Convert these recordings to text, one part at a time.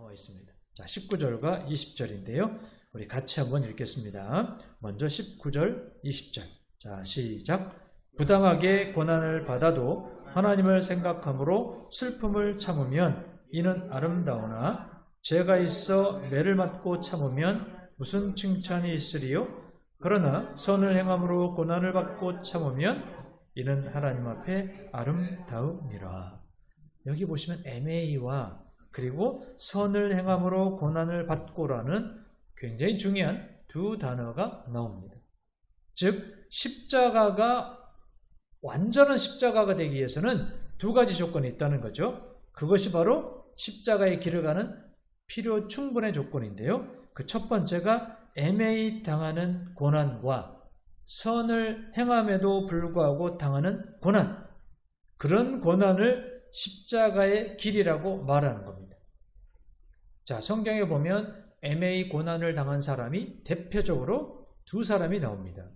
나와 있습니다. 자, 19절과 20절인데요. 우리 같이 한번 읽겠습니다. 먼저 19절, 20절. 자, 시작. 부당하게 고난을 받아도 하나님을 생각함으로 슬픔을 참으면 이는 아름다우나 죄가 있어 매를 맞고 참으면 무슨 칭찬이 있으리요? 그러나 선을 행함으로 고난을 받고 참으면 이는 하나님 앞에 아름다움이라. 여기 보시면 MA와 그리고 선을 행함으로 고난을 받고라는 굉장히 중요한 두 단어가 나옵니다. 즉 십자가가 완전한 십자가가 되기 위해서는 두 가지 조건이 있다는 거죠. 그것이 바로 십자가의 길을 가는 필요 충분의 조건인데요. 그 첫 번째가 MA 당하는 고난과 선을 행함에도 불구하고 당하는 고난, 그런 고난을 십자가의 길이라고 말하는 겁니다. 자, 성경에 보면 MA 고난을 당한 사람이 대표적으로 두 사람이 나옵니다.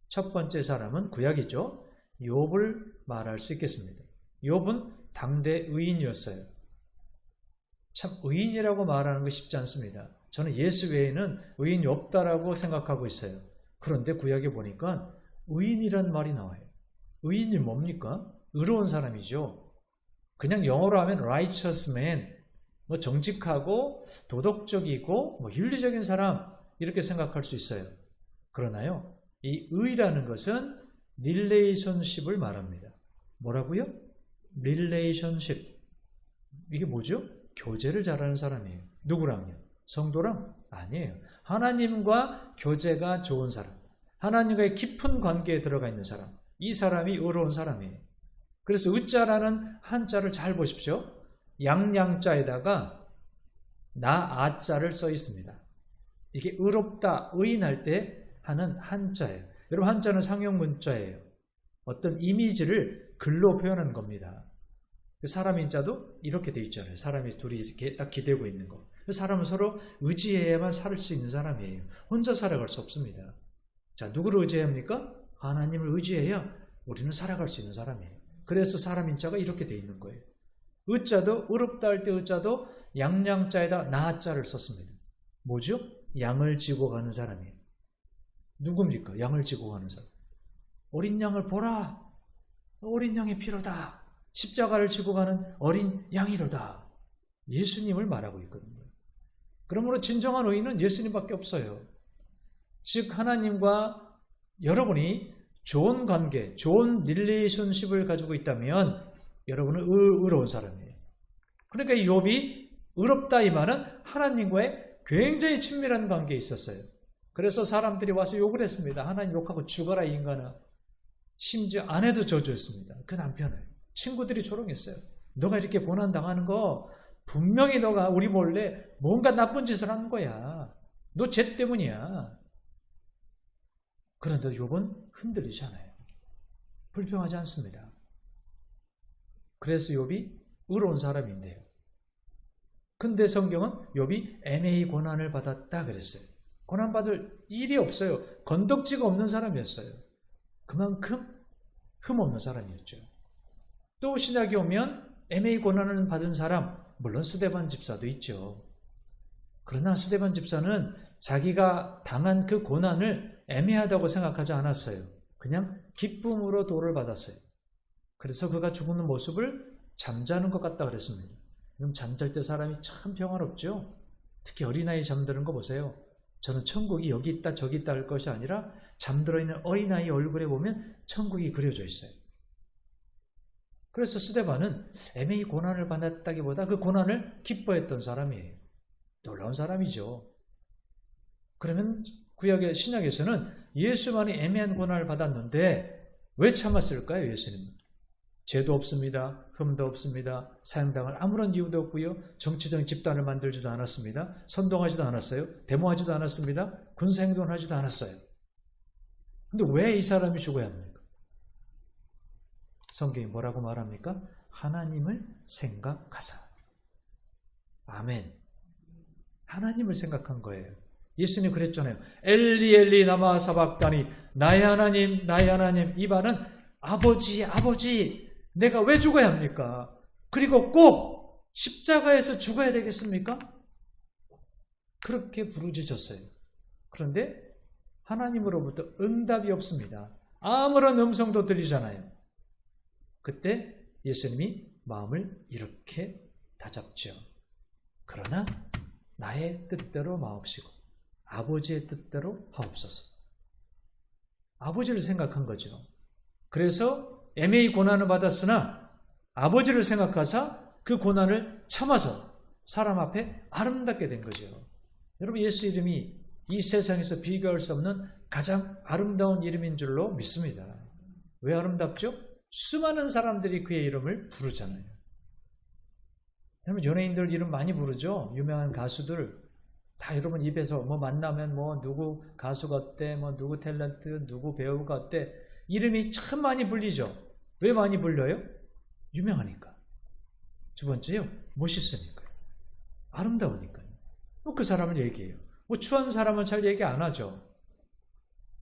첫 번째 사람은 구약이죠. 욥을 말할 수 있겠습니다. 욥은 당대 의인이었어요. 참 의인이라고 말하는 거 쉽지 않습니다. 저는 예수 외에는 의인이 없다라고 생각하고 있어요. 그런데 구약에 보니까 의인이란 말이 나와요. 의인이 뭡니까? 의로운 사람이죠. 그냥 영어로 하면 righteous man, 정직하고 도덕적이고 윤리적인 사람, 이렇게 생각할 수 있어요. 그러나요, 이 의라는 것은 릴레이션십을 말합니다. 뭐라고요? 릴레이션십. 이게 뭐죠? 교제를 잘하는 사람이에요. 누구랑요? 성도랑? 아니에요. 하나님과 교제가 좋은 사람, 하나님과의 깊은 관계에 들어가 있는 사람, 이 사람이 의로운 사람이에요. 그래서 의자라는 한자를 잘 보십시오. 양양자에다가 나아자를 써 있습니다. 이게 의롭다, 의인할 때 하는 한자예요. 여러분, 한자는 상용 문자예요. 어떤 이미지를 글로 표현하는 겁니다. 사람 인자도 이렇게 돼 있잖아요. 사람이 둘이 이렇게 딱 기대고 있는 거. 사람은 서로 의지해야만 살 수 있는 사람이에요. 혼자 살아갈 수 없습니다. 자, 누구를 의지해야 합니까? 하나님을 의지해야 우리는 살아갈 수 있는 사람이에요. 그래서 사람 인자가 이렇게 돼 있는 거예요. 의자도, 의롭다 할 때 의자도 양양자에다 나자를 썼습니다. 뭐죠? 양을 지고 가는 사람이에요. 누굽니까? 양을 지고 가는 사람. 어린 양을 보라. 어린 양의 피로다. 십자가를 지고 가는 어린 양이로다. 예수님을 말하고 있거든요. 그러므로 진정한 의인은 예수님밖에 없어요. 즉 하나님과 여러분이 좋은 관계, 좋은 릴레이션십을 가지고 있다면 여러분은 의로운 사람이에요. 그러니까 이 욥이 의롭다 이 말은 하나님과의 굉장히 친밀한 관계에 있었어요. 그래서 사람들이 와서 욕을 했습니다. 하나님 욕하고 죽어라 이 인간아. 심지어 아내도 저주했습니다. 그 남편을. 친구들이 조롱했어요. 너가 이렇게 고난당하는 거 분명히 너가 우리 몰래 뭔가 나쁜 짓을 하는 거야. 너 죄 때문이야. 그런데 욥은 흔들리지 않아요. 불평하지 않습니다. 그래서 욥이 의로운 사람인데요. 근데 성경은 욥이 MA 고난을 받았다 그랬어요. 고난받을 일이 없어요. 건덕지가 없는 사람이었어요. 그만큼 흠없는 사람이었죠. 또 신약에 오면 MA 고난을 받은 사람, 물론 스데반 집사도 있죠. 그러나 스데반 집사는 자기가 당한 그 고난을 애매하다고 생각하지 않았어요. 그냥 기쁨으로 도를 받았어요. 그래서 그가 죽는 모습을 잠자는 것 같다 그랬습니다. 그럼 잠잘 때 사람이 참 평화롭죠. 특히 어린아이 잠드는 거 보세요. 저는 천국이 여기 있다 저기 있다 할 것이 아니라 잠들어 있는 어린아이 얼굴에 보면 천국이 그려져 있어요. 그래서 스데반은 MA 고난을 받았다기보다 그 고난을 기뻐했던 사람이에요. 놀라운 사람이죠. 그러면 구약의 신약에서는 예수만이 애매한 고난을 받았는데 왜 참았을까요? 예수님은 죄도 없습니다. 흠도 없습니다. 사형당할 아무런 이유도 없고요. 정치적인 집단을 만들지도 않았습니다. 선동하지도 않았어요. 데모하지도 않았습니다. 군사행동을 하지도 않았어요. 근데 왜 이 사람이 죽어야 합니까? 성경이 뭐라고 말합니까? 하나님을 생각하사. 아멘. 하나님을 생각한 거예요. 예수님 그랬잖아요. 엘리 엘리 라마 사박다니, 나의 하나님 나의 하나님. 이 말은 아버지 아버지 내가 왜 죽어야 합니까? 그리고 꼭 십자가에서 죽어야 되겠습니까? 그렇게 부르짖었어요. 그런데 하나님으로부터 응답이 없습니다. 아무런 음성도 들리잖아요. 그때 예수님이 마음을 이렇게 다잡죠. 그러나 나의 뜻대로 마옵시고 아버지의 뜻대로 하옵소서. 아버지를 생각한 거죠. 그래서 애매히 고난을 받았으나 아버지를 생각하사 그 고난을 참아서 사람 앞에 아름답게 된 거죠. 여러분, 예수 이름이 이 세상에서 비교할 수 없는 가장 아름다운 이름인 줄로 믿습니다. 왜 아름답죠? 수많은 사람들이 그의 이름을 부르잖아요. 여러분, 연예인들 이름 많이 부르죠? 유명한 가수들 다 여러분 입에서 뭐 만나면 뭐 누구 가수가 어때, 뭐 누구 탤런트, 누구 배우가 어때, 이름이 참 많이 불리죠. 왜 많이 불려요? 유명하니까. 두 번째요, 멋있으니까요. 아름다우니까요. 그 사람을 얘기해요. 뭐 추한 사람은 잘 얘기 안 하죠.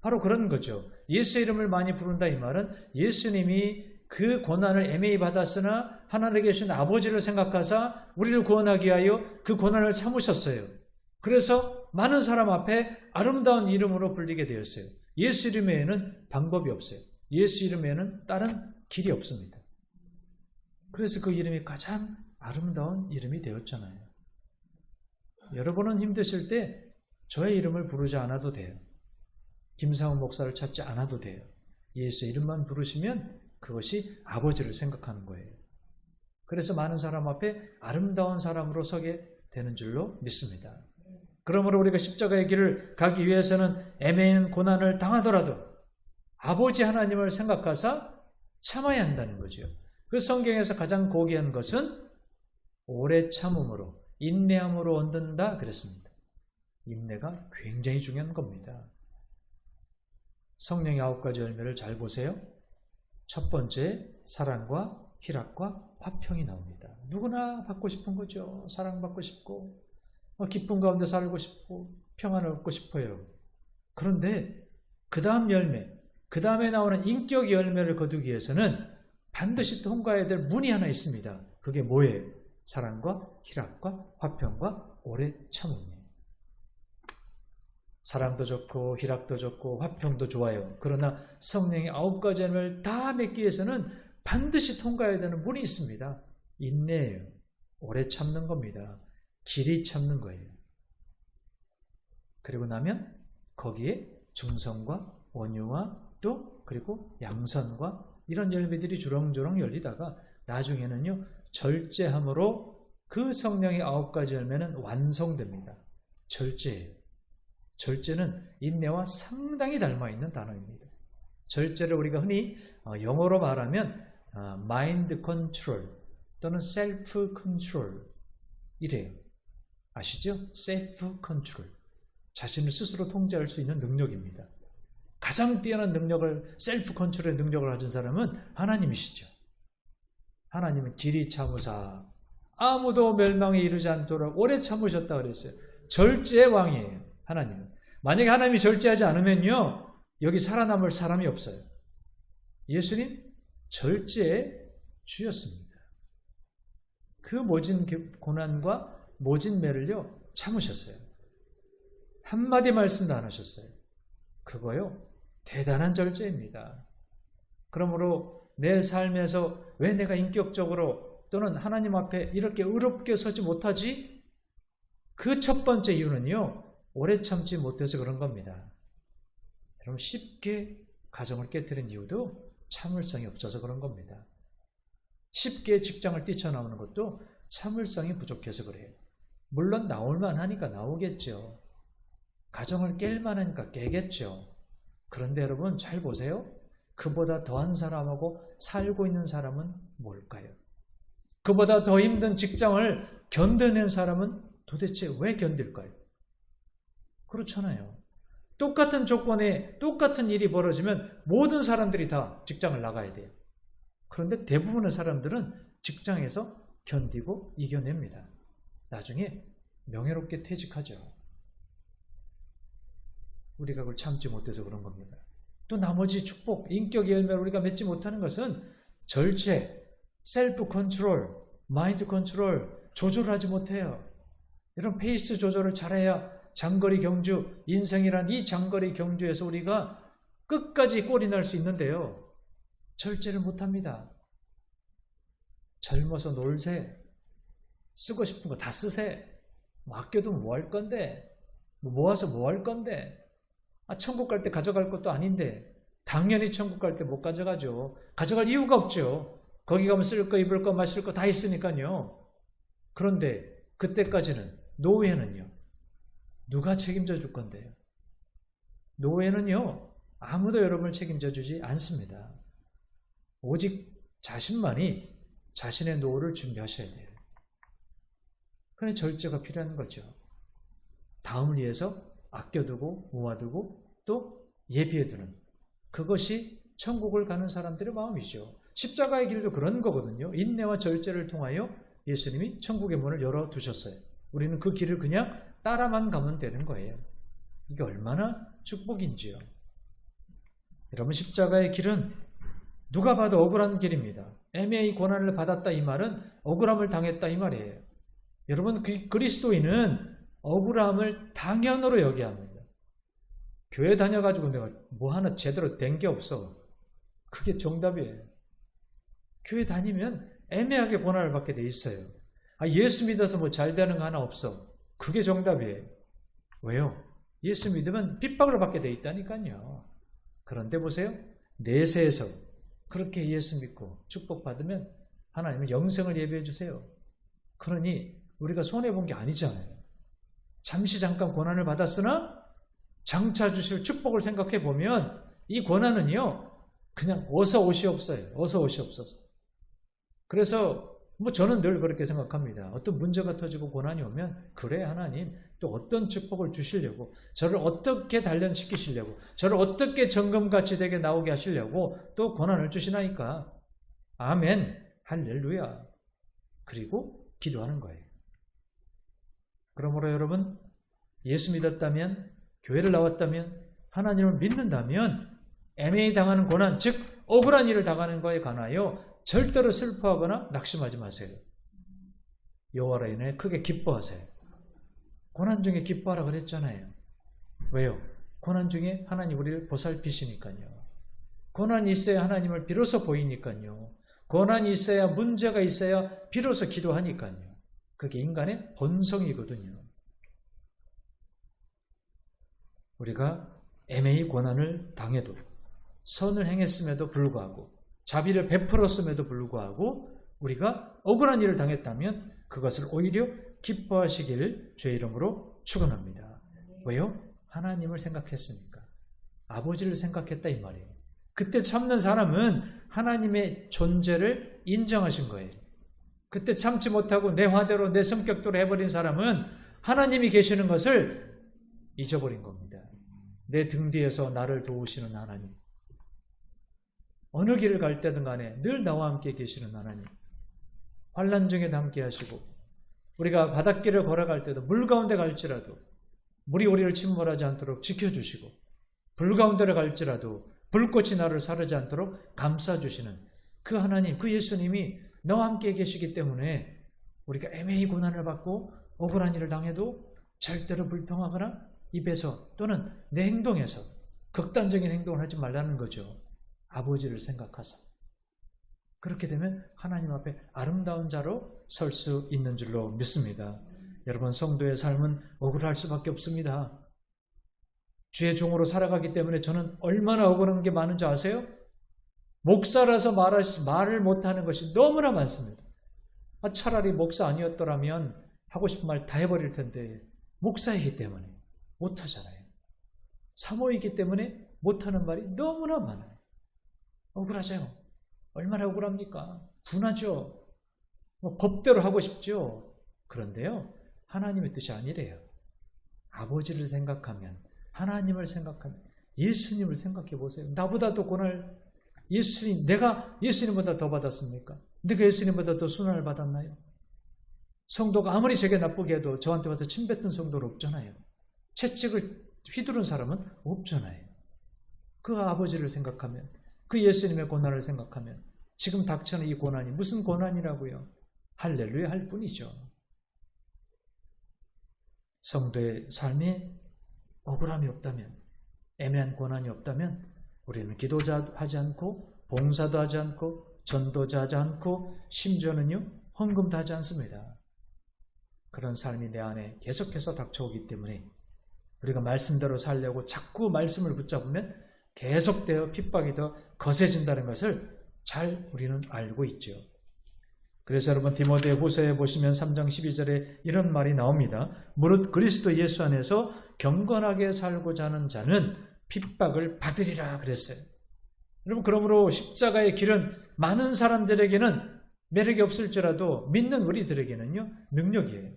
바로 그런 거죠. 예수 이름을 많이 부른다 이 말은 예수님이 그 고난을 애매히 받았으나 하늘에 계신 아버지를 생각하사 우리를 구원하기 위하여 그 고난을 참으셨어요. 그래서 많은 사람 앞에 아름다운 이름으로 불리게 되었어요. 예수 이름 외에는 방법이 없어요. 예수 이름 외에는 다른 길이 없습니다. 그래서 그 이름이 가장 아름다운 이름이 되었잖아요. 여러분은 힘드실 때 저의 이름을 부르지 않아도 돼요. 김상훈 목사를 찾지 않아도 돼요. 예수 이름만 부르시면 그것이 아버지를 생각하는 거예요. 그래서 많은 사람 앞에 아름다운 사람으로 서게 되는 줄로 믿습니다. 그러므로 우리가 십자가의 길을 가기 위해서는 애매한 고난을 당하더라도 아버지 하나님을 생각하사 참아야 한다는 거죠. 그 성경에서 가장 고귀한 것은 오래 참음으로, 인내함으로 얻는다 그랬습니다. 인내가 굉장히 중요한 겁니다. 성령의 9가지 열매를 잘 보세요. 첫 번째, 사랑과 희락과 화평이 나옵니다. 누구나 받고 싶은 거죠. 사랑받고 싶고 기쁨 가운데 살고 싶고 평안을 얻고 싶어요. 그런데 그 다음 열매, 그 다음에 나오는 인격 열매를 거두기 위해서는 반드시 통과해야 될 문이 하나 있습니다. 그게 뭐예요? 사랑과 희락과 화평과 오래 참음이에요. 사랑도 좋고 희락도 좋고 화평도 좋아요. 그러나 성령의 9가지 열매를 다 맺기 위해서는 반드시 통과해야 되는 문이 있습니다. 인내예요. 오래 참는 겁니다. 길이 참는 거예요. 그리고 나면 거기에 중성과 온유와 또 그리고 양선과 이런 열매들이 주렁주렁 열리다가 나중에는요 절제함으로 그 성령의 9가지 열매는 완성됩니다. 절제예요. 절제는 인내와 상당히 닮아있는 단어입니다. 절제를 우리가 흔히 영어로 말하면 mind control 또는 self control 이래요. 아시죠? self control. 자신을 스스로 통제할 수 있는 능력입니다. 가장 뛰어난 능력을, self control의 능력을 가진 사람은 하나님이시죠. 하나님은 길이 참으사 아무도 멸망에 이르지 않도록 오래 참으셨다 그랬어요. 절제의 왕이에요. 하나님은. 만약에 하나님이 절제하지 않으면요 여기 살아남을 사람이 없어요. 예수님 절제의 주였습니다. 그 모진 고난과 모진 매를요 참으셨어요. 한마디 말씀도 안 하셨어요. 그거요 대단한 절제입니다. 그러므로 내 삶에서 왜 내가 인격적으로 또는 하나님 앞에 이렇게 의롭게 서지 못하지? 그 첫 번째 이유는요 오래 참지 못해서 그런 겁니다. 여러분 쉽게 가정을 깨뜨린 이유도 참을성이 없어서 그런 겁니다. 쉽게 직장을 뛰쳐나오는 것도 참을성이 부족해서 그래요. 물론 나올만 하니까 나오겠죠. 가정을 깰만 하니까 깨겠죠. 그런데 여러분 잘 보세요. 그보다 더한 사람하고 살고 있는 사람은 뭘까요? 그보다 더 힘든 직장을 견뎌낸 사람은 도대체 왜 견딜까요? 그렇잖아요. 똑같은 조건에 똑같은 일이 벌어지면 모든 사람들이 다 직장을 나가야 돼요. 그런데 대부분의 사람들은 직장에서 견디고 이겨냅니다. 나중에 명예롭게 퇴직하죠. 우리가 그걸 참지 못해서 그런 겁니다. 또 나머지 축복, 인격 열매를 우리가 맺지 못하는 것은 절제, 셀프 컨트롤, 마인드 컨트롤 조절하지 못해요. 이런 페이스 조절을 잘해야 장거리 경주, 인생이란 이 장거리 경주에서 우리가 끝까지 꼴이 날 수 있는데요. 절제를 못합니다. 젊어서 놀세, 쓰고 싶은 거 다 쓰세, 아껴두면 뭐 할 건데, 모아서 뭐 할 건데, 천국 갈 때 가져갈 것도 아닌데, 당연히 천국 갈 때 못 가져가죠. 가져갈 이유가 없죠. 거기 가면 쓸 거, 입을 거, 마실 거 다 있으니까요. 그런데 그때까지는, 노후에는요, 누가 책임져 줄 건데요? 노후에는요, 아무도 여러분을 책임져 주지 않습니다. 오직 자신만이 자신의 노후를 준비하셔야 돼요. 그래 절제가 필요한 거죠. 다음을 위해서 아껴두고 모아두고 또 예비해두는, 그것이 천국을 가는 사람들의 마음이죠. 십자가의 길도 그런 거거든요. 인내와 절제를 통하여 예수님이 천국의 문을 열어두셨어요. 우리는 그 길을 그냥 따라만 가면 되는 거예요. 이게 얼마나 축복인지요. 여러분, 십자가의 길은 누가 봐도 억울한 길입니다. 애매히 고난을 받았다 이 말은 억울함을 당했다 이 말이에요. 여러분, 그리스도인은 억울함을 당연으로 여겨야 합니다. 교회 다녀가지고 내가 뭐 하나 제대로 된 게 없어, 그게 정답이에요. 교회 다니면 애매하게 고난을 받게 돼 있어요. 예수 믿어서 뭐 잘 되는 거 하나 없어, 그게 정답이에요. 왜요? 예수 믿으면 핍박을 받게 돼 있다니까요. 그런데 보세요, 내세에서 그렇게 예수 믿고 축복받으면 하나님은 영생을 예비해 주세요. 그러니 우리가 손해본 게 아니잖아요. 잠시 잠깐 고난을 받았으나 장차 주실 축복을 생각해 보면 이 고난은요, 그냥 어서 오시옵소요. 어서 오시옵소서. 그래서 저는 늘 그렇게 생각합니다. 어떤 문제가 터지고 고난이 오면, 그래 하나님 또 어떤 축복을 주시려고, 저를 어떻게 단련시키시려고, 저를 어떻게 정금같이 되게 나오게 하시려고 또 고난을 주시나이까. 아멘, 할렐루야. 그리고 기도하는 거예요. 그러므로 여러분, 예수 믿었다면, 교회를 나왔다면, 하나님을 믿는다면 애매히 당하는 고난, 즉 억울한 일을 당하는 거에 관하여 절대로 슬퍼하거나 낙심하지 마세요. 여호와로 인해 크게 기뻐하세요. 고난 중에 기뻐하라 그랬잖아요. 왜요? 고난 중에 하나님 우리를 보살피시니까요. 고난이 있어야 하나님을 비로소 보이니까요. 고난이 있어야, 문제가 있어야 비로소 기도하니까요. 그게 인간의 본성이거든요. 우리가 애매히 고난을 당해도, 선을 행했음에도 불구하고, 자비를 베풀었음에도 불구하고 우리가 억울한 일을 당했다면 그것을 오히려 기뻐하시기를 주의 이름으로 축원합니다. 왜요? 하나님을 생각했으니까. 아버지를 생각했다 이 말이에요. 그때 참는 사람은 하나님의 존재를 인정하신 거예요. 그때 참지 못하고 내 화대로 내 성격대로 해버린 사람은 하나님이 계시는 것을 잊어버린 겁니다. 내 등 뒤에서 나를 도우시는 하나님, 어느 길을 갈 때든 간에 늘 나와 함께 계시는 하나님, 환난 중에도 함께 하시고, 우리가 바닷길을 걸어갈 때도 물 가운데 갈지라도 물이 우리를 침몰하지 않도록 지켜주시고, 불 가운데를 갈지라도 불꽃이 나를 사르지 않도록 감싸주시는 그 하나님, 그 예수님이 너와 함께 계시기 때문에 우리가 애매히 고난을 받고 억울한 일을 당해도 절대로 불평하거나 입에서 또는 내 행동에서 극단적인 행동을 하지 말라는 거죠. 아버지를 생각하사. 그렇게 되면 하나님 앞에 아름다운 자로 설 수 있는 줄로 믿습니다. 여러분, 성도의 삶은 억울할 수밖에 없습니다. 주의 종으로 살아가기 때문에 저는 얼마나 억울한 게 많은지 아세요? 목사라서 말을 못하는 것이 너무나 많습니다. 차라리 목사 아니었더라면 하고 싶은 말 다 해버릴 텐데, 목사이기 때문에 못하잖아요. 사모이기 때문에 못하는 말이 너무나 많아요. 억울하죠? 얼마나 억울합니까? 분하죠? 법대로 하고 싶죠? 그런데요, 하나님의 뜻이 아니래요. 아버지를 생각하면, 하나님을 생각하면, 예수님을 생각해 보세요. 나보다 더 고날, 내가 예수님보다 더 받았습니까? 내가 예수님보다 더 순환을 받았나요? 성도가 아무리 제게 나쁘게 해도 저한테 와서 침뱉은 성도는 없잖아요. 채찍을 휘두른 사람은 없잖아요. 그 아버지를 생각하면, 그 예수님의 고난을 생각하면 지금 닥치는 이 고난이 무슨 고난이라고요? 할렐루야 할 뿐이죠. 성도의 삶에 억울함이 없다면, 애매한 고난이 없다면 우리는 기도자 하지 않고 봉사도 하지 않고 전도자 하지 않고 심지어는요 헌금도 하지 않습니다. 그런 삶이 내 안에 계속해서 닥쳐오기 때문에 우리가 말씀대로 살려고 자꾸 말씀을 붙잡으면 계속되어 핍박이 더 거세진다는 것을 잘 우리는 알고 있죠. 그래서 여러분 디모데 후서에 보시면 3장 12절에 이런 말이 나옵니다. 무릇 그리스도 예수 안에서 경건하게 살고자 하는 자는 핍박을 받으리라 그랬어요. 여러분 그러므로 십자가의 길은 많은 사람들에게는 매력이 없을지라도 믿는 우리들에게는요 능력이에요.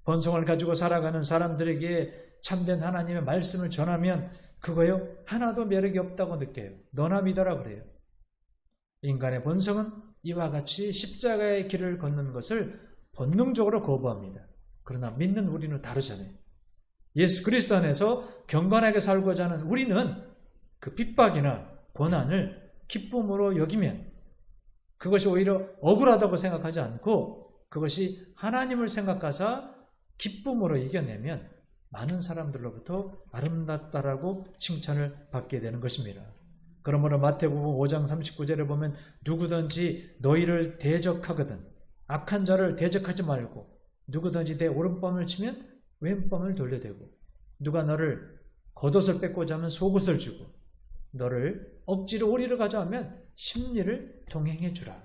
본성을 가지고 살아가는 사람들에게 참된 하나님의 말씀을 전하면 그거요 하나도 매력이 없다고 느껴요. 너나 믿어라 그래요. 인간의 본성은 이와 같이 십자가의 길을 걷는 것을 본능적으로 거부합니다. 그러나 믿는 우리는 다르잖아요. 예수 그리스도 안에서 경건하게 살고자 하는 우리는 그 핍박이나 고난을 기쁨으로 여기면 그것이 오히려 억울하다고 생각하지 않고 그것이 하나님을 생각하사 기쁨으로 이겨내면 많은 사람들로부터 아름답다라고 칭찬을 받게 되는 것입니다. 그러므로 마태복음 5장 39절에 보면 누구든지 너희를 대적하거든 악한 자를 대적하지 말고 누구든지 내 오른뺨을 치면 왼뺨을 돌려대고 누가 너를 겉옷을 뺏고자 하면 속옷을 주고 너를 억지로 오리를 가자 하면 십리를 동행해 주라.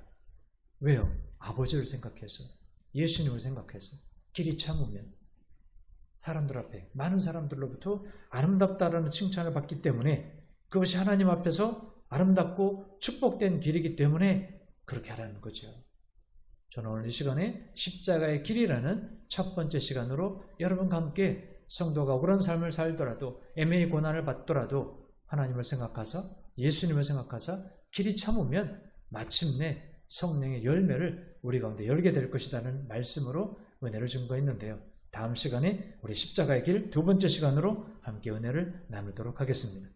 왜요? 아버지를 생각해서 예수님을 생각해서 길이 참으면 사람들 앞에 많은 사람들로부터 아름답다라는 칭찬을 받기 때문에 그것이 하나님 앞에서 아름답고 축복된 길이기 때문에 그렇게 하라는 거죠. 저는 오늘 이 시간에 십자가의 길이라는 첫 번째 시간으로 여러분과 함께 성도가 억울한 삶을 살더라도 애매히 고난을 받더라도 하나님을 생각하사 예수님을 생각하사 길이 참으면 마침내 성령의 열매를 우리 가운데 열게 될 것이라는 말씀으로 은혜를 증거했는데요. 다음 시간에 우리 십자가의 길 두 번째 시간으로 함께 은혜를 나누도록 하겠습니다.